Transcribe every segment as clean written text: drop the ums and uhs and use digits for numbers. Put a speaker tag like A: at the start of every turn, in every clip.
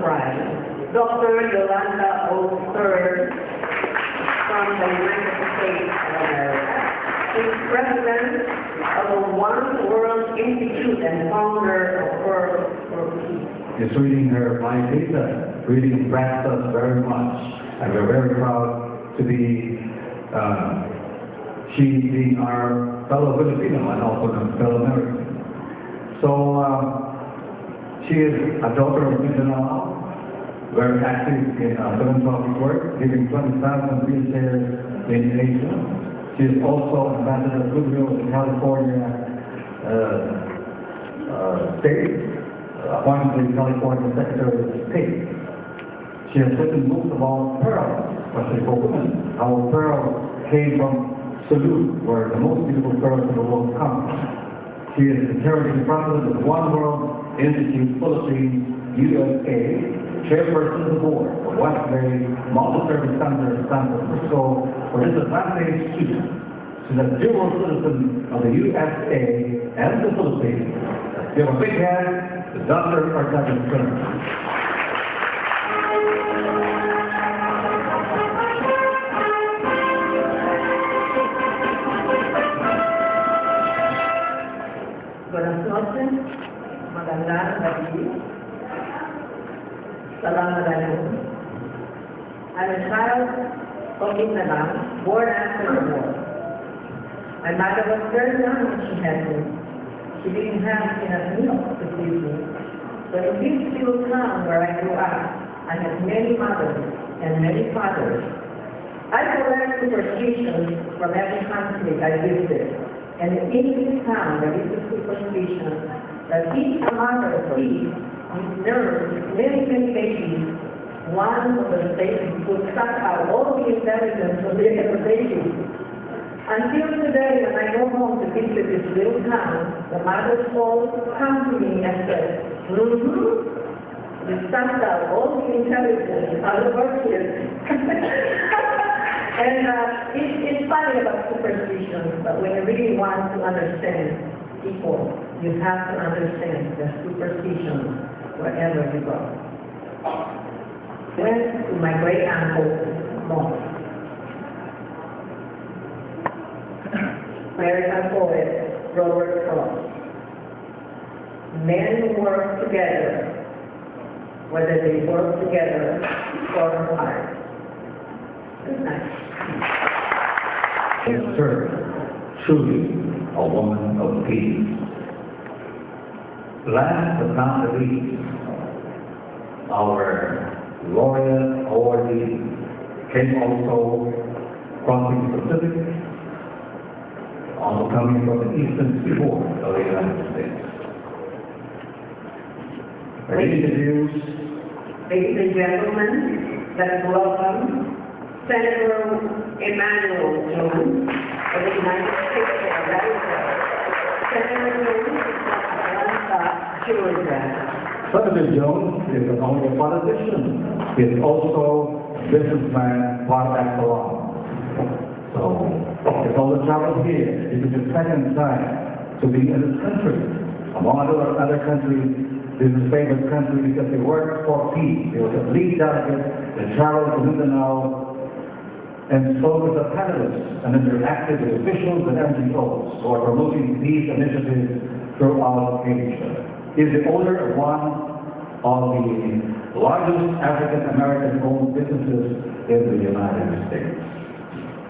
A: Prize, Dr. Yolanda O. Third from the United States of America. She's president of the One World Institute and founder of World for Peace.
B: This reading her biodata really impressed us very much, and we're very proud to be she being our fellow Filipino and also a fellow American. So she is a daughter of Mindanao, very active in philanthropic work, giving 20,000 wheelchairs in Asia. She is also ambassador of goodwill in California State, appointed the California Secretary of State. She has written books about pearls, especially for women, how pearls came from Salute, where the most beautiful pearls in the world come from. She is the charity president of One World Institute, Philippines, USA, chairperson of the board of West Bay Multi-Service Center in San Francisco for disadvantaged students. She's a dual citizen of the USA and the Philippines. Give a big hand to Dr. part8.
A: Buenas noches, magandang gabi. Salamat alaikum. I'm a child of Mindanao, born after the war. My mother was very young when she had me. She didn't have enough milk to feed me. But in this little town where I grew up, I had many mothers and many fathers. I collected superstitions from every country I visited. And in this town, there is a superstition that if a mother feeds many babies, one of the babies would suck out all the intelligence of the other babies. Until today, when I go home to visit this little town, the mother's souls come to me and say, you sucked out all the intelligence out of our kids. And it's funny about superstitions, but when you really want to understand people, you have to understand the superstitions wherever you go. Went to my great uncle's mosque. American poet Robert Frost. Men work together, whether they work together or apart. Good night.
B: Yes, sir. Truly a woman of peace. Last but not the least, our laureate awardee came also crossing the Pacific, also coming from the eastern seaboard of the United States.
A: Ladies and gentlemen, let's welcome Senator Emmanuel Jones of the United States of America. Senator Jones is from Atlanta, Georgia.
B: Senator Jones is not only a politician, he is also a businessman par excellence. So, with all the travel here, this is his second time to be in this country. Among other countries, this is his favorite country because he works for peace. He was a lead delegate that traveled to Mindanao and spoke with the panelists and interacted with officials and NGOs who are promoting peace initiatives throughout Asia. He is the owner of one of the largest African-American-owned businesses in the United States.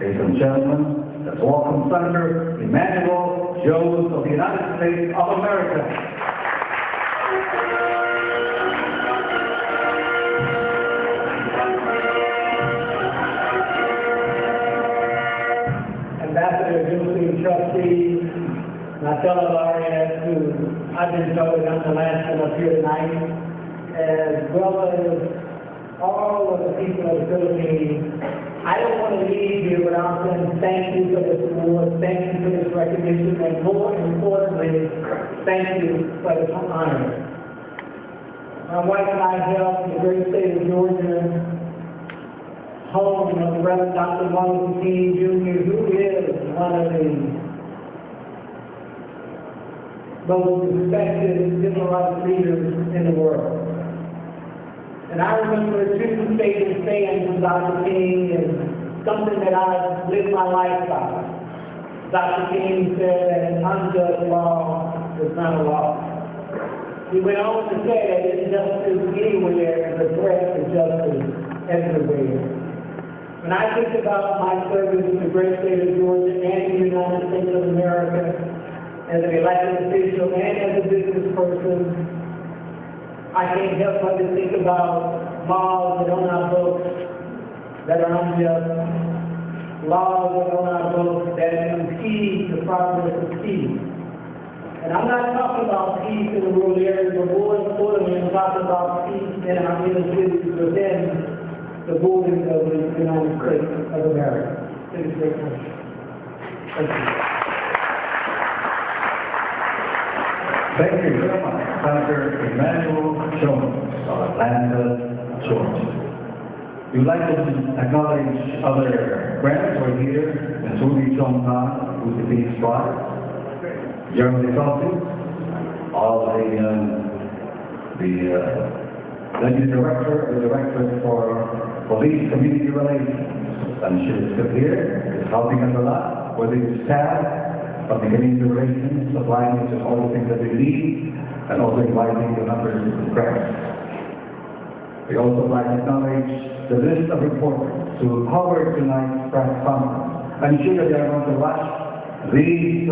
B: Ladies and gentlemen, let's welcome Senator Emmanuel Jones of the United States of America.
C: Ambassador GUSI, trustees, my fellow laureates who I've been told I'm the last one up here tonight, as well as all of the people of the Philippines. I don't want to leave here without saying thank you for this award, thank you for this recognition, and more importantly, thank you for this honor. My wife and I hail from the great state of Georgia, home of the Reverend Dr. Martin King Jr., who is one of the most respected civil rights leaders in the world. And I remember two statements saying from Dr. King and something that I've lived my life by. Dr. King said that an unjust law is not a law. He went on to say that injustice anywhere is a threat to justice everywhere. When I think about my service in the great state of Georgia and the United States of America, as an elected official and as a business person, I can't help but to think about laws that are on our books that are unjust, laws that are on our books that impede the progress of peace. And I'm not talking about peace in the rural areas, but more importantly, I'm talking about peace in our inner cities within the borders of the United States of America. It is a great country. Thank you.
B: Thank you very much, Senator Emmanuel Jones of Atlanta, Georgia. We would like to acknowledge other grants who are here, Ms. Ruby Chong-Han, who's the Peace Prize, Jeremy Coffey, all the Deputy Director or Director for Police Community Relations. And she is still here, is helping us a lot, whether it's staff of the community relations, supplying us with all the things that we need, and also inviting the members of the press. We also would like to acknowledge the list of reporters who covered tonight's press conference. I'm sure that they are going to watch these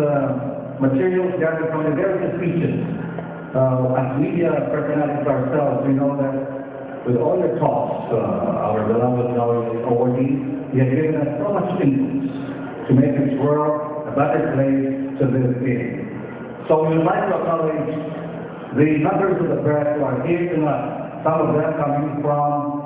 B: materials gathered from the various speeches. As media personalities ourselves, we know that with all your talks, our beloved awardees, you have given us so much influence to make this world a better place to live in. So we would like to acknowledge the members of the press who are here tonight, some of them coming from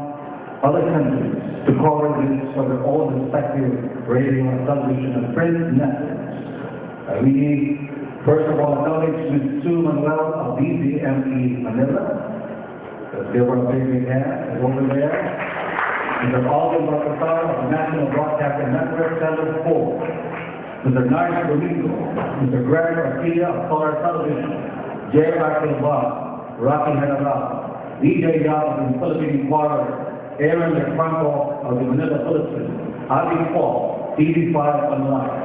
B: other countries to cover this for their own respective radio, television, and print networks. We first of all acknowledge Ms. Sue Manuel of BCME Manila. Let's give her a big hand over there. Mr. Alvin Balcazar of the National Broadcasting Network, Channel 4. Mr. Nars Bonito, Mr. Greg Garcia of Color Television, J. Raquel Bob, Rocky General, DJ Yap of the Philippine Quarter, Aaron DeFranco of the Manila Philippines, Abby Paul, TV5 Online,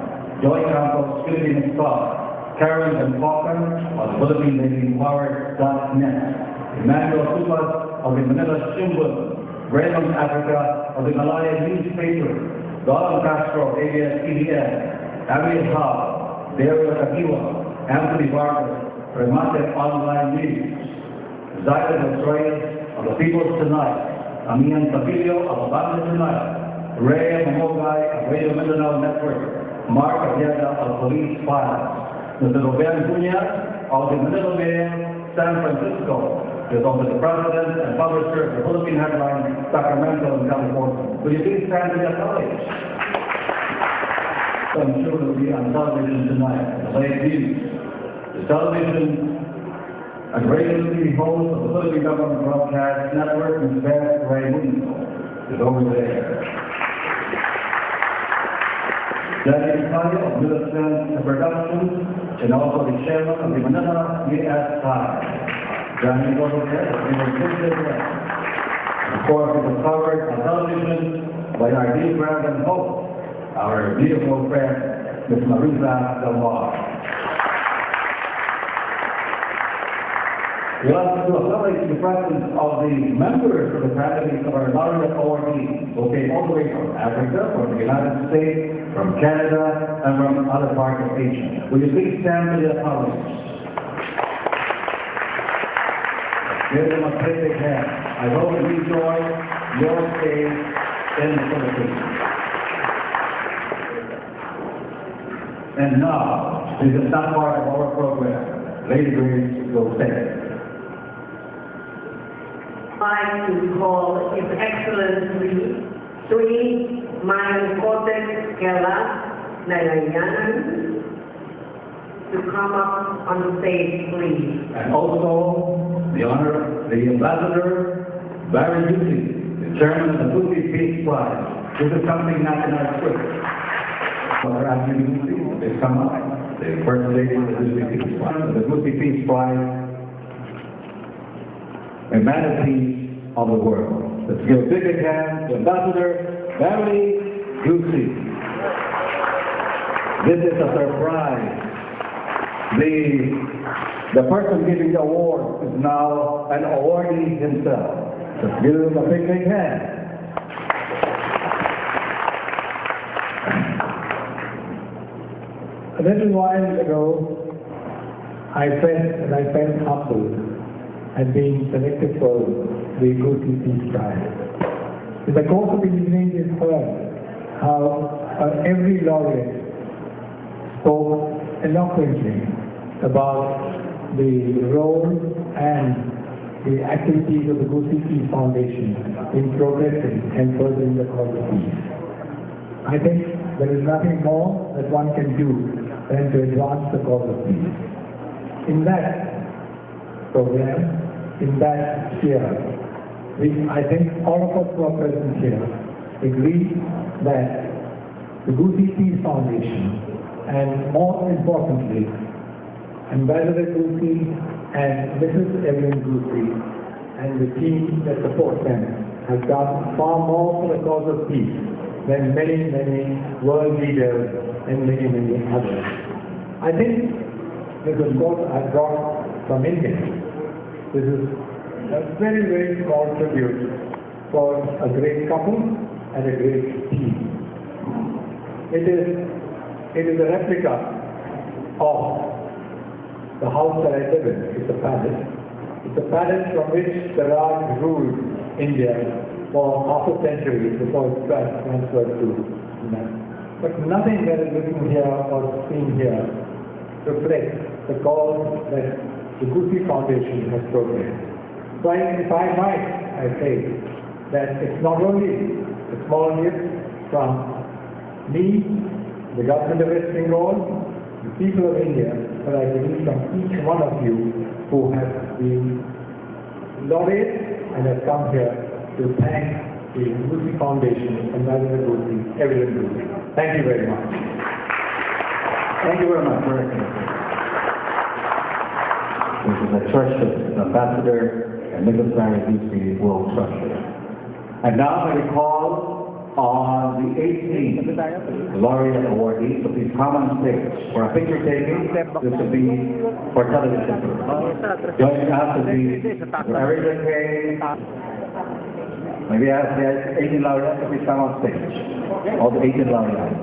B: Joy Campos, Philippine Star, Karen and Falcon of the Philippine Navy Power.net, Emmanuel Supas of the Manila Shimbun, Raymond Africa of the Malaya newspaper, Donald Castro of ABS-CBN, Ariel Howe, Dario Takiwa, Anthony Barber, Remate Online News, Zayda Reyes of the People's Tonight, Amian Tapilio of Abanda Tonight, Ray Mamogay of Radio Mindanao Network, Mark Aviada of Police Files, Mr. Ruben Cunha of the Manila Mail, San Francisco, is also the President and Publisher of the Philippine Headline, Sacramento, and California. Will you please stand to your college? So I'm sure it will be on television tonight, the late news. The television and radio TV host of the Philippine Government Broadcast Network, Ms. Beth Raimundo, is over there. Danny Tayo of Millicent Productions, and also the chairman of the Manila U.S. Times. Danny is over there, and of course, it was covered on television by our dear friend and host, our beautiful friend, Ms. Marisa Del Mar. We also acknowledge the presence of the members of the families of our laureate awardees who came all the way from Africa, from the United States, from Canada, and from other parts of Asia. Will you please stand to the acknowledgement? Give them a big hand. I hope you enjoy your stay in the Philippines. And now, this is not part of our program. Lady Grace will say.
A: I'd like to call His Excellency Sri Mayakotek Kela Narayanan to come up on the stage, please.
B: And also, the Ambassador Barry GUSI, the Chairman of the GUSI Peace Prize. This is something not in our script. Our GUSI, they come up, the First Lady of the GUSI Peace Prize. The GUSI Peace Prize, a man of peace, of the world. Let's give a big hand to Ambassador GUSI. This is a surprise. The person giving the award is now an awardee himself. Let's give him a big hand.
C: A little while ago, I felt humbled at being selected for the GUSI Peace Prize. In the course of the evening, we've heard how every laureate spoke eloquently about the role and the activities of the GUSI Peace Foundation in progressing and furthering the cause of peace. I think there is nothing more that one can do than to advance the cause of peace. In that program, in that sphere, I think all of us who are present here agree that the GUSI Peace Foundation, and more importantly, Ambassador GUSI and Mrs. Evelyn GUSI and the team that supports them have done far more for the cause of peace than many, many world leaders and many, many others. I think this is what I brought from India. This is a very, very small tribute for a great couple and a great team. It is a replica of the house that I live in. It's a palace. It's a palace from which the Raj ruled India for half a century before it was transferred to England. But nothing that is written here or seen here reflects the cause that the GUSI Foundation has progressed. So if I might, I say that it's not only a small gift from me, the government of West Bengal, the people of India, but I believe from each one of you who have been laureates and have come here to thank the GUSI Foundation and Ambassador GUSI, Evelyn GUSI. Thank you very much.
B: Thank you very much, This is a trust that Ambassador and Mrs. Mary GUSI will treasure. And now I recall on the 18th laureate awardee, so please come on stage for a picture taking. This will be for television. Joining us will be Erica Kay. Maybe I have the 18 laureates, so please come on stage. All the 18 laureates.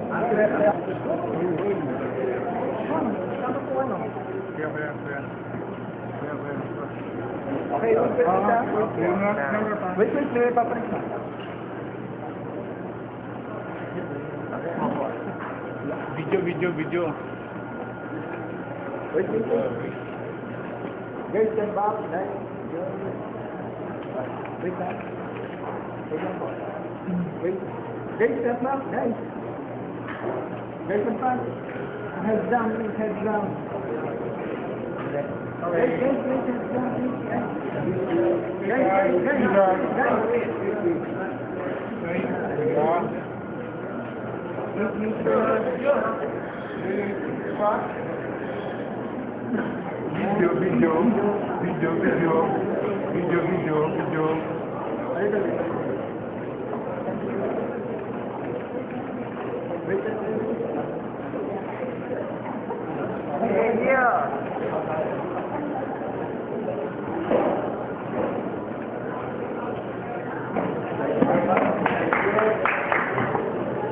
D: Video.
C: Wait. Guys, stand back. Wait. Guys, stand back. Guys, stand back. Heads down. Heads down.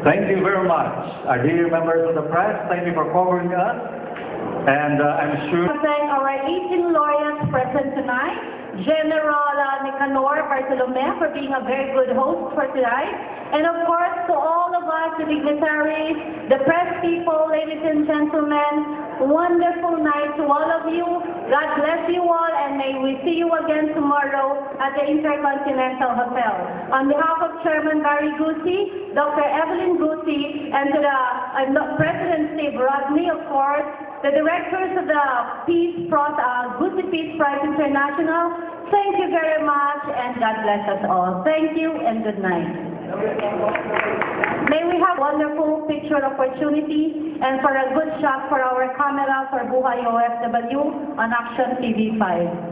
B: Thank you very much. Our dear members of the press, thank you for covering us. And I'm sure...
E: Thank our 18 laureates present tonight. General Nicanor Bartolome for being a very good host for tonight. And of course, to all of us, the dignitaries, the press people, ladies and gentlemen, wonderful night to all of you. God bless you all, and may we see you again tomorrow at the Intercontinental Hotel. On behalf of Chairman Barry GUSI, Dr. Evelyn GUSI, and to the President Steve Rodney, of course, the directors of the GUSI Peace Prize International, thank you very much, and God bless us all. Thank you, and good night. May we have wonderful picture opportunity and for a good shot for our camera for Buhay OFW on Action TV 5.